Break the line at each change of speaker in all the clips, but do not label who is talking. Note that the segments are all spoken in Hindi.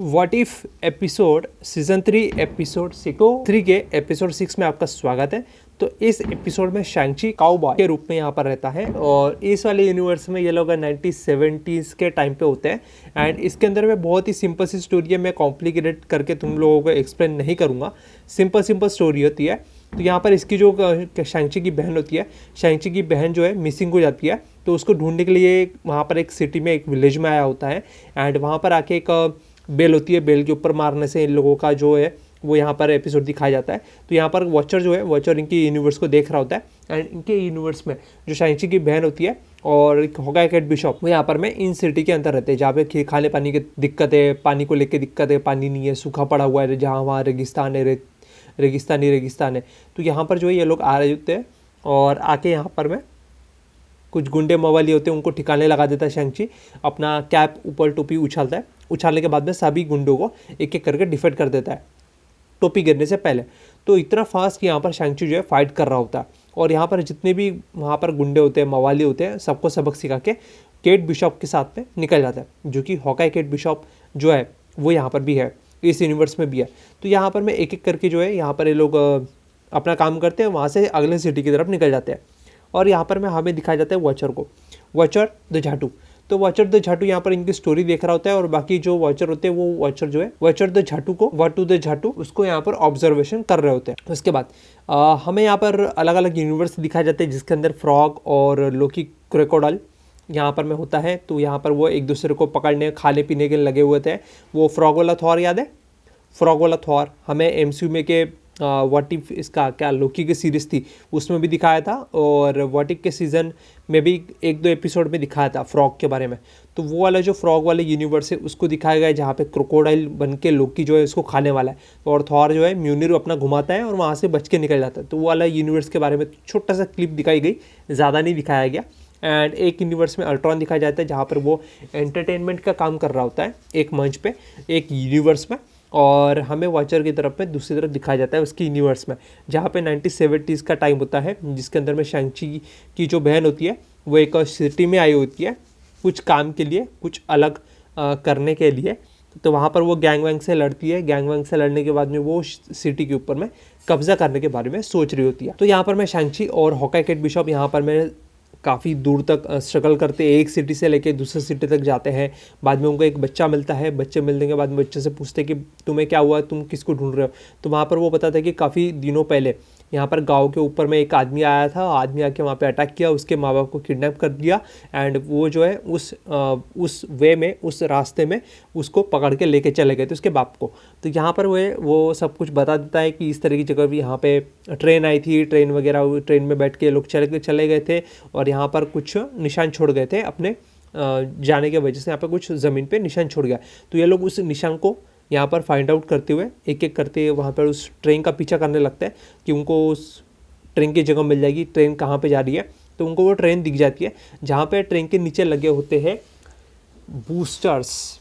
What if episode season 3 episode 6 तो 3 के एपिसोड 6 में आपका स्वागत है। तो इस एपिसोड में शैंग-ची काउबॉय के रूप में यहाँ पर रहता है और इस वाले यूनिवर्स में ये लोग 1970s के टाइम पे होते हैं। एंड इसके अंदर में बहुत ही सिंपल सी स्टोरी है, मैं कॉम्प्लिकेटेड करके तुम लोगों को एक्सप्लेन नहीं करूँगा। सिंपल स्टोरी होती है। तो यहाँ पर इसकी जो शैंग-ची की बहन होती है, शैंग-ची की बहन जो है मिसिंग हो जाती है। तो उसको ढूंढने के लिए वहाँ पर एक सिटी में एक विलेज में आया होता है। एंड वहाँ पर आके एक बेल होती है, बेल के ऊपर मारने से इन लोगों का जो है वो यहाँ पर एपिसोड दिखाया जाता है। तो यहाँ पर वॉचर जो है, वॉचर इनकी यूनिवर्स को देख रहा होता है। एंड इनके यूनिवर्स में जो शैंग-ची की बहन होती है और एक होकाई कैट बिशप, वो यहाँ पर में इन सिटी के अंदर रहते हैं जहाँ पे खाने पानी की दिक्कत है, पानी को लेके दिक्कत है, पानी नहीं है, सूखा पड़ा हुआ है, जहाँ वहाँ रेगिस्तान है, रेगिस्तान है। तो यहाँ पर जो है ये लोग आ रहे होते हैं और आके यहाँ पर में कुछ गुंडे मवाली होते हैं, उनको ठिकाने लगा देता है शैंग-ची। अपना कैप ऊपर टोपी उछालता है, उछालने के बाद में सभी गुंडों को एक एक करके डिफेट कर देता है टोपी गिरने से पहले। तो इतना फास्ट कि यहाँ पर शैंग-ची जो है फाइट कर रहा होता है और यहाँ पर जितने भी वहाँ पर गुंडे होते हैं, मवाली होते हैं, सबको सबक सिखा के केट बिशप के साथ में निकल जाता है, जो कि हॉकाई केट बिशप जो है वो यहाँ पर भी है, इस यूनिवर्स में भी है। तो यहाँ पर मैं एक एक करके जो है यहाँ पर ये लोग अपना काम करते हैं, वहाँ से अगले सिटी की तरफ निकल जाते हैं। और यहाँ पर मैं हमें दिखाया जाता है वॉचर को, वॉचर द झाटू। तो वॉचर द झाटू यहाँ पर इनकी स्टोरी देख रहा होता है और बाकी जो वॉचर होते हैं वो वॉचर जो है वॉचर द झाटू को, वाटू द झाटू, उसको यहाँ पर ऑब्जर्वेशन कर रहे होते हैं। उसके बाद हमें यहाँ पर अलग अलग यूनिवर्स दिखाए जाते हैं जिसके अंदर फ्रॉग और लोकी क्रोकोडाइल यहाँ पर में होता है। तो यहाँ पर वो एक दूसरे को पकड़ने खाने पीने के लगे हुए थे। वो फ्रॉग वाला थॉर याद है, फ्रॉग वाला थॉर हमें एमसीयू में के व्हाट इफ इसका क्या लोकी की सीरीज थी उसमें भी दिखाया था और व्हाट इफ के सीज़न में भी एक दो एपिसोड में दिखाया था फ्रॉग के बारे में। तो वो वाला जो फ्रॉग वाले यूनिवर्स है उसको दिखाया गया है जहाँ पे क्रोकोडाइल बन के लोकी जो है उसको खाने वाला है और थॉर जो है म्यूनिर अपना घुमाता है और वहाँ से बच के निकल जाता है। तो वो वाला यूनिवर्स के बारे में छोटा सा क्लिप दिखाई गई, ज़्यादा नहीं दिखाया गया। एंड एक यूनिवर्स में अल्ट्रॉन दिखाया जाता है जहाँ पर वो एंटरटेनमेंट का काम कर रहा होता है एक मंच पे एक यूनिवर्स में, और हमें वॉचर की तरफ में दूसरी तरफ दिखाया जाता है उसकी यूनिवर्स में जहाँ पे 1970s का टाइम होता है, जिसके अंदर में शैंग-ची की जो बहन होती है वो एक सिटी में आई होती है कुछ काम के लिए, कुछ अलग करने के लिए। तो वहाँ पर वो गैंग वैंग से लड़ती है, गैंग वैंग से लड़ने के बाद में वो सिटी के ऊपर में कब्जा करने के बारे में सोच रही होती है। तो यहाँ पर मैं शैंग-ची और हॉकाई कैट बिशप यहाँ पर मैं काफ़ी दूर तक स्ट्रगल करते, एक सिटी से लेके दूसरे सिटी तक जाते हैं। बाद में उनको एक बच्चा मिलता है, बच्चे मिलने के बाद में बच्चे से पूछते हैं कि तुम्हें क्या हुआ, तुम किसको ढूंढ रहे हो। तो वहाँ पर वो बताता है कि काफ़ी दिनों पहले यहाँ पर गांव के ऊपर में एक आदमी आया था, आदमी आके वहाँ पे अटैक किया, उसके माँ बाप को किडनैप कर दिया। एंड वो जो है उस वे में, उस रास्ते में उसको पकड़ के लेके चले गए थे उसके बाप को। तो यहाँ पर वो सब कुछ बता देता है कि इस तरह की जगह भी यहाँ पे ट्रेन आई थी, ट्रेन वगैरह, ट्रेन में बैठ के लोग चले गए थे और यहाँ पर कुछ निशान छोड़ गए थे अपने जाने के वजह से, यहाँ पर कुछ ज़मीन पे निशान छोड़ गया। तो ये लोग उस निशान को यहाँ पर फाइंड आउट करते हुए एक एक करते वहाँ पर उस ट्रेन का पीछा करने लगता है कि उनको उस ट्रेन की जगह मिल जाएगी, ट्रेन कहाँ पे जा रही है। तो उनको वो ट्रेन दिख जाती है जहाँ पे ट्रेन के नीचे लगे होते हैं बूस्टर्स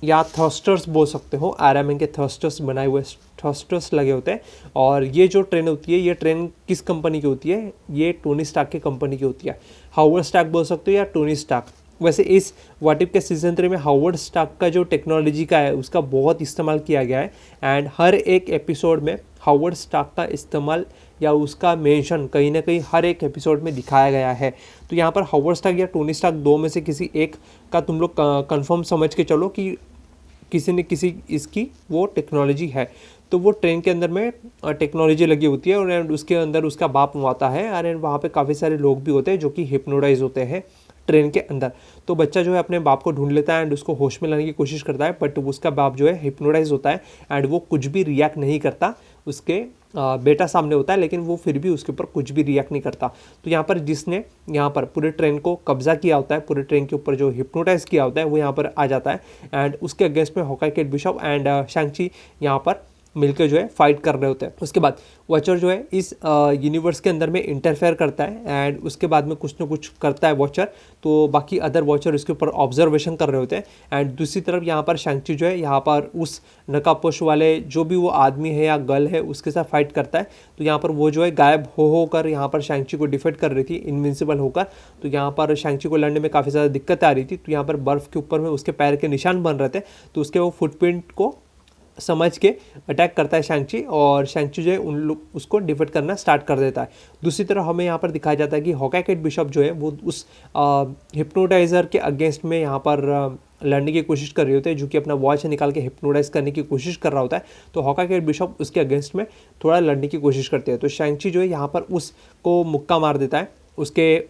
या थर्स्टर्स बोल सकते हो, आरएमएन के थर्स्टर्स बनाए हुए थर्स्टर्स लगे होते हैं। और ये जो ट्रेन होती है, ये ट्रेन किस कंपनी की होती है, ये टोनी स्टार्क की कंपनी की होती है। हावर्ड स्टार्क बोल सकते हो या टोनी स्टार्क। वैसे इस व्हाट इफ के सीजन 3 में हावर्ड स्टार्क का जो टेक्नोलॉजी का है उसका बहुत इस्तेमाल किया गया है। एंड हर एक एपिसोड में हावर्ड स्टार्क का इस्तेमाल या उसका मेंशन कहीं ना कहीं हर एक एपिसोड में दिखाया गया है। तो यहाँ पर हावर्ड स्टार्क या टोनी स्टार्क दो में से किसी एक का तुम लोग कंफर्म समझ के चलो कि किसी न किसी इसकी वो टेक्नोलॉजी है। तो वो ट्रेन के अंदर में टेक्नोलॉजी लगी होती है और उसके अंदर उसका बाप आता है और वहाँ पे काफ़ी सारे लोग भी होते हैं जो कि हिप्नोटाइज होते हैं ट्रेन के अंदर। तो बच्चा जो है अपने बाप को ढूंढ लेता है एंड उसको होश में लाने की कोशिश करता है, बट उसका बाप जो है हिप्नोटाइज होता है एंड वो कुछ भी रिएक्ट नहीं करता। उसके बेटा सामने होता है लेकिन वो फिर भी उसके ऊपर कुछ भी रिएक्ट नहीं करता। तो यहाँ पर जिसने यहाँ पर पूरे ट्रेन को कब्जा किया होता है, पूरे ट्रेन के ऊपर जो हिप्नोटाइज किया होता है वो यहाँ पर आ जाता है एंड उसके अगेंस्ट में Hawkeye Kate Bishop and Shang Chi यहाँ पर मिलकर जो है फाइट कर रहे होते हैं। उसके बाद वॉचर जो है इस यूनिवर्स के अंदर में इंटरफेयर करता है एंड उसके बाद में कुछ ना कुछ करता है वॉचर, तो बाकी अदर वॉचर इसके ऊपर ऑब्जर्वेशन कर रहे होते हैं। एंड दूसरी तरफ यहाँ पर शैंग-ची जो है यहाँ पर उस नकाबपोश वाले जो भी वो आदमी है या गर्ल है उसके साथ फाइट करता है। तो यहाँ पर वो जो है गायब होकर यहाँ पर शैंग-ची को डिफीट कर रही थी इनविंसिबल होकर। तो यहाँ पर शैंग-ची को लड़ने में काफ़ी ज़्यादा दिक्कत आ रही थी। तो यहाँ पर बर्फ़ के ऊपर में उसके पैर के निशान बन रहे थे, तो उसके वो फुटप्रिंट को समझ के अटैक करता है शैंग-ची और शैंग-ची जो है उन लोग उसको डिफीट करना स्टार्ट कर देता है। दूसरी तरफ हमें यहाँ पर दिखाया जाता है कि हॉकाई केट बिशप जो है वो उस हिप्नोटाइज़र के अगेंस्ट में यहाँ पर लड़ने की कोशिश कर रहे होते हैं, जो कि अपना वॉच निकाल के हिप्नोटाइज करने की कोशिश कर रहा होता है। तो हॉकाई केट बिशप उसके अगेंस्ट में थोड़ा लड़ने की कोशिश करते हैं। तो शैंग-ची जो है यहाँ पर उसको मुक्का मार देता है, उसके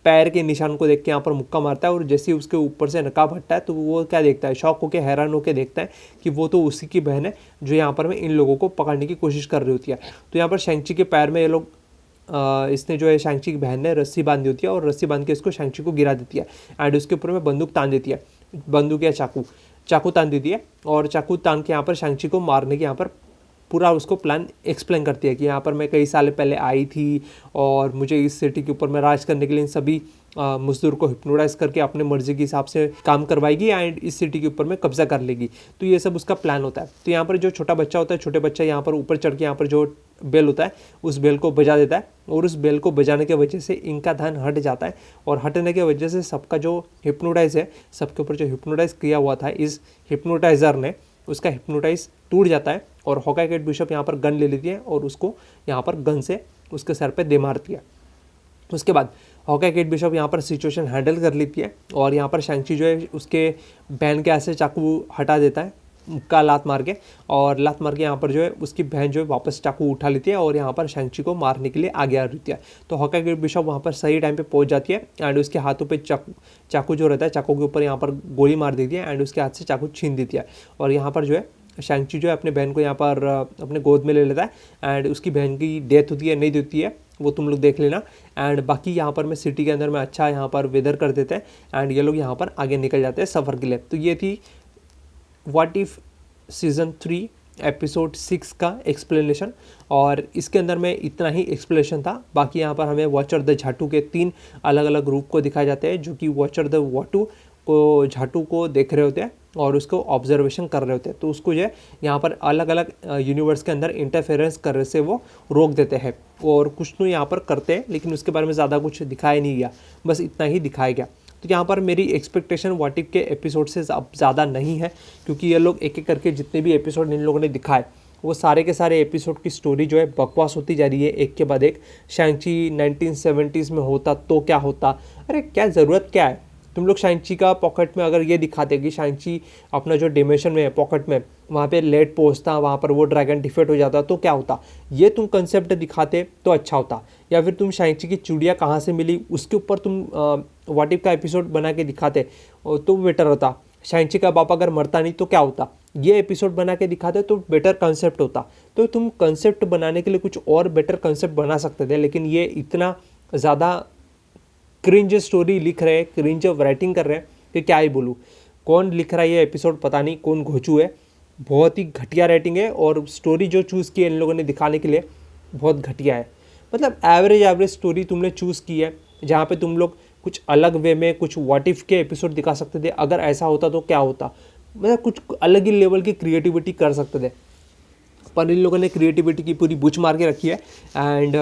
पैर के निशान को देख के यहाँ पर मुक्का मारता है और जैसे ही उसके ऊपर से नकाब हटता है तो वो क्या देखता है, शॉक होकर हैरान होकर देखता है कि वो तो उसी की बहन है जो यहाँ पर में इन लोगों को पकड़ने की कोशिश कर रही होती है। तो यहाँ पर शैंग-ची के पैर में ये लोग इसने जो है शैंग-ची की बहन ने रस्सी बांधी होती है और रस्सी बांध के इसको शैंग-ची को गिरा देती है एंड उसके ऊपर में बंदूक तान देती है, बंदूक या चाकू तान देती है और चाकू तान के यहाँ पर शैंग-ची को मारने के यहाँ पर पूरा उसको प्लान एक्सप्लेन करती है कि यहाँ पर मैं कई साल पहले आई थी और मुझे इस सिटी के ऊपर में राज करने के लिए इन सभी मजदूर को हिप्नोटाइज करके अपने मर्जी के हिसाब से काम करवाएगी एंड इस सिटी के ऊपर में कब्जा कर लेगी। तो ये सब उसका प्लान होता है। तो यहाँ पर जो छोटा बच्चा होता है, छोटे बच्चा यहाँ पर ऊपर चढ़ के यहाँ पर जो बेल होता है उस बेल को बजा देता है और उस बेल को बजाने की वजह से इनका ध्यान हट जाता है और हटने की वजह से सबका जो हिप्नोटाइज है, सबके ऊपर जो हिप्नोटाइज किया हुआ था इस हिप्नोटाइजर ने, उसका हिप्नोटाइज टूट जाता है और हॉकाई केट बिशप यहाँ पर गन ले लेती है और उसको यहाँ पर गन से उसके सर पे दे मारती है। उसके बाद हॉकाई केट बिशप यहाँ पर सिचुएशन हैंडल कर लेती है और यहाँ पर शैंग-ची जो है उसके बहन के हाथ से चाकू हटा देता है मुक्का लात मार के, और लात मार के यहाँ पर जो है उसकी बहन जो है वापस चाकू उठा लेती है और यहाँ पर शैंग-ची को मारने के लिए आगे आ रही है। तो हॉकाई केट बिशप वहाँ पर सही टाइम पे पहुँच जाती है एंड उसके हाथों पे चाकू जो रहता है, चाकू के ऊपर यहाँ पर गोली मार देती है एंड उसके हाथ से चाकू छीन देती है और यहाँ पर जो है शैंग-ची जो है अपने बहन को यहाँ पर अपने गोद में ले लेता है एंड उसकी बहन की डेथ होती है नहीं होती है वो तुम लोग देख लेना। एंड बाकी यहाँ पर मैं सिटी के अंदर में अच्छा यहाँ पर वेदर कर देते हैं एंड ये लोग यहाँ पर आगे निकल जाते हैं सफ़र के लिए। तो ये थी व्हाट इफ़ सीज़न 3 एपिसोड 6 का एक्सप्लेनेशन और इसके अंदर में इतना ही एक्सप्लेनेशन था। बाकी यहाँ पर हमें वॉचर द झाटू के 3 अलग अलग रूप को दिखाए जाते हैं, जो कि वॉचर द वाटू को झाटू को देख रहे होते हैं और उसको ऑब्जर्वेशन कर रहे होते हैं। तो उसको जो है यहाँ पर अलग अलग यूनिवर्स के अंदर इंटरफेरेंस करने से वो रोक देते हैं और कुछ तो यहाँ पर करते हैं, लेकिन उसके बारे में ज़्यादा कुछ दिखाया नहीं गया, बस इतना ही दिखाया गया। तो यहाँ पर मेरी एक्सपेक्टेशन व्हाट इफ के एपिसोड से अब ज़्यादा नहीं है, क्योंकि ये लोग एक एक करके जितने भी एपिसोड इन लोगों ने दिखाए वो सारे के सारे एपिसोड की स्टोरी जो है बकवास होती जा रही है एक के बाद एक। शैंग-ची 1970s में होता तो क्या होता, अरे क्या ज़रूरत क्या है। तुम लोग शैंग-ची का पॉकेट में अगर ये दिखाते कि शैंग-ची अपना जो डिमेंशन में है पॉकेट में वहाँ पे लेट पहुँचता, वहाँ पर वो ड्रैगन डिफीट हो जाता तो क्या होता, ये तुम कंसेप्ट दिखाते तो अच्छा होता। या फिर तुम शैंग-ची की चूड़ियाँ कहाँ से मिली उसके ऊपर तुम व्हाट इफ का एपिसोड बना के दिखाते तो बेटर होता। शैंग-ची का बाप अगर मरता नहीं तो क्या होता, ये एपिसोड बना के दिखाते तो बेटर कंसेप्ट होता। तो तुम कंसेप्ट बनाने के लिए कुछ और बेटर कंसेप्ट बना सकते थे, लेकिन ये इतना ज़्यादा क्रिंज स्टोरी लिख रहे हैं, क्रिंज राइटिंग कर रहे हैं कि क्या ही बोलूँ। कौन लिख रहा है ये एपिसोड पता नहीं, कौन घोचू है। बहुत ही घटिया राइटिंग है और स्टोरी जो चूज़ की है इन लोगों ने दिखाने के लिए बहुत घटिया है। मतलब एवरेज स्टोरी तुमने चूज़ की है, जहाँ पे तुम लोग कुछ अलग वे में कुछ व्हाट इफ के एपिसोड दिखा सकते थे। अगर ऐसा होता तो क्या होता, मतलब कुछ अलग ही लेवल की क्रिएटिविटी कर सकते थे, पर इन लोगों ने क्रिएटिविटी की पूरी बुच मार के रखी है। एंड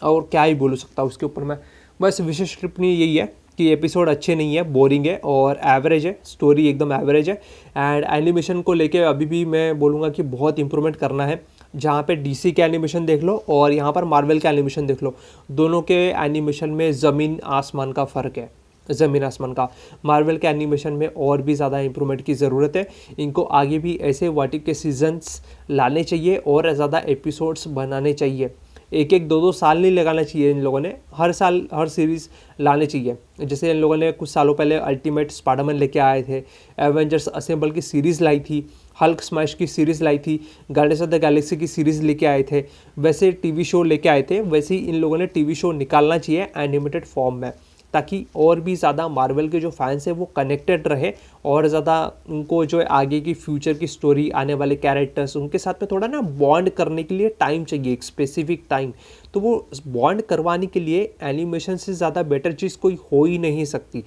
और क्या ही बोल सकता उसके ऊपर मैं, बस विशेष टिप्पणी यही है कि एपिसोड अच्छे नहीं है, बोरिंग है और एवरेज है, स्टोरी एकदम एवरेज है। एंड एनिमेशन को लेके अभी भी मैं बोलूँगा कि बहुत इंप्रूवमेंट करना है। जहाँ पे डीसी के एनिमेशन देख लो और यहाँ पर मार्वल के एनिमेशन देख लो, दोनों के एनिमेशन में ज़मीन आसमान का फ़र्क है, ज़मीन आसमान का। मार्वल के एनिमेशन में और भी ज़्यादा इंप्रूवमेंट की ज़रूरत है। इनको आगे भी ऐसे व्हाट इफ के सीजन्स लाने चाहिए और ज़्यादा एपिसोड्स बनाने चाहिए। एक एक 2-2 साल नहीं लगाना चाहिए इन लोगों ने, हर साल हर सीरीज़ लाने चाहिए। जैसे इन लोगों ने कुछ सालों पहले अल्टीमेट स्पाइडरमैन लेके आए थे, एवेंजर्स असेंबल की सीरीज़ लाई थी, हल्क स्मैश की सीरीज़ लाई थी, गार्डियंस ऑफ द गैलेक्सी की सीरीज़ लेके आए थे, वैसे टीवी शो लेके आए थे। वैसे ही इन लोगों ने टीवी शो निकालना चाहिए एनिमेटेड फॉर्म में, ताकि और भी ज़्यादा मार्वल के जो फैंस हैं वो कनेक्टेड रहे और ज़्यादा उनको जो है आगे की फ्यूचर की स्टोरी, आने वाले कैरेक्टर्स, उनके साथ में थोड़ा ना बॉन्ड करने के लिए टाइम चाहिए, एक स्पेसिफिक टाइम। तो वो बॉन्ड करवाने के लिए एनिमेशन से ज़्यादा बेटर चीज़ कोई हो ही नहीं सकती,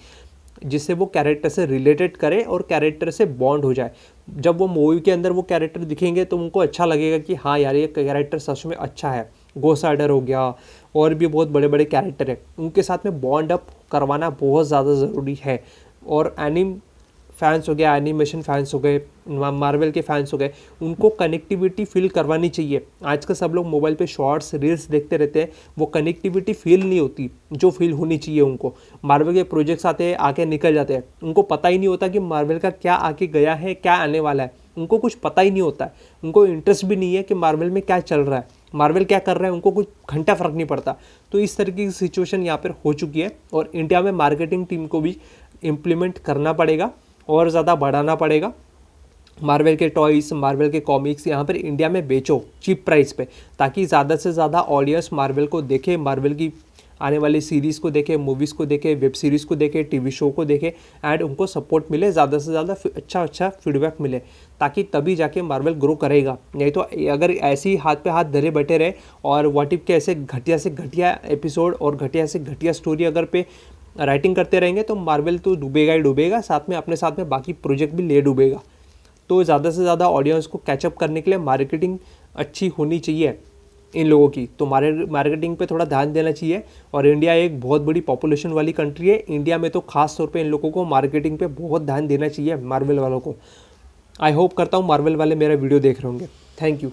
जिससे वो कैरेक्टर से रिलेटेड करे और कैरेक्टर से बॉन्ड हो जाए। जब वो मूवी के अंदर वो कैरेक्टर दिखेंगे तो उनको अच्छा लगेगा कि हाँ यार ये कैरेक्टर सच में अच्छा है। गोस्ट राइडर हो गया और भी बहुत बड़े बड़े कैरेक्टर हैं, उनके साथ में बॉन्ड अप करवाना बहुत ज़्यादा ज़रूरी है। और एनिम फैंस हो गया, एनिमेशन फैंस हो गए, मार्वल के फैंस हो गए, उनको कनेक्टिविटी फील करवानी चाहिए। आजकल सब लोग मोबाइल पे शॉर्ट्स रील्स देखते रहते हैं, वो कनेक्टिविटी फील नहीं होती जो फील होनी चाहिए उनको। मार्वल के प्रोजेक्ट्स आते हैं, आके निकल जाते हैं, उनको पता ही नहीं होता कि मार्वल का क्या आके गया है, क्या आने वाला है, उनको कुछ पता ही नहीं होता है। उनको इंटरेस्ट भी नहीं है कि मार्वल में क्या चल रहा है, मार्वल क्या कर रहा है, उनको कुछ घंटा फ़र्क नहीं पड़ता। तो इस तरीके की सिचुएशन यहाँ पर हो चुकी है और इंडिया में मार्केटिंग टीम को भी इम्प्लीमेंट करना पड़ेगा और ज़्यादा बढ़ाना पड़ेगा। मार्वल के टॉयज़, मार्वल के कॉमिक्स यहाँ पर इंडिया में बेचो चीप प्राइस पे, ताकि ज़्यादा से ज़्यादा ऑडियंस मार्वल को देखे, मार्वल की आने वाली सीरीज़ को देखे, मूवीज़ को देखे, वेब सीरीज़ को देखे, टीवी शो को देखे एंड उनको सपोर्ट मिले, ज़्यादा से ज़्यादा अच्छा फीडबैक मिले, ताकि तभी जाके मार्वल ग्रो करेगा। नहीं तो अगर ऐसे ही हाथ पे हाथ धरे बैठे रहे और व्हाट इफ के ऐसे घटिया से घटिया एपिसोड और घटिया से घटिया स्टोरी अगर पे राइटिंग करते रहेंगे तो मार्वल तो डूबेगा ही डूबेगा, अपने साथ में बाकी प्रोजेक्ट भी ले डूबेगा। तो ज़्यादा से ज़्यादा ऑडियंस को कैचअप करने के लिए मार्केटिंग अच्छी होनी चाहिए इन लोगों की, तो मार्केटिंग पे थोड़ा ध्यान देना चाहिए। और इंडिया एक बहुत बड़ी पॉपुलेशन वाली कंट्री है, इंडिया में तो खास तौर पे इन लोगों को मार्केटिंग पे बहुत ध्यान देना चाहिए, मार्वल वालों को। आई होप करता हूँ मार्वल वाले मेरा वीडियो देख रहे होंगे। Thank you.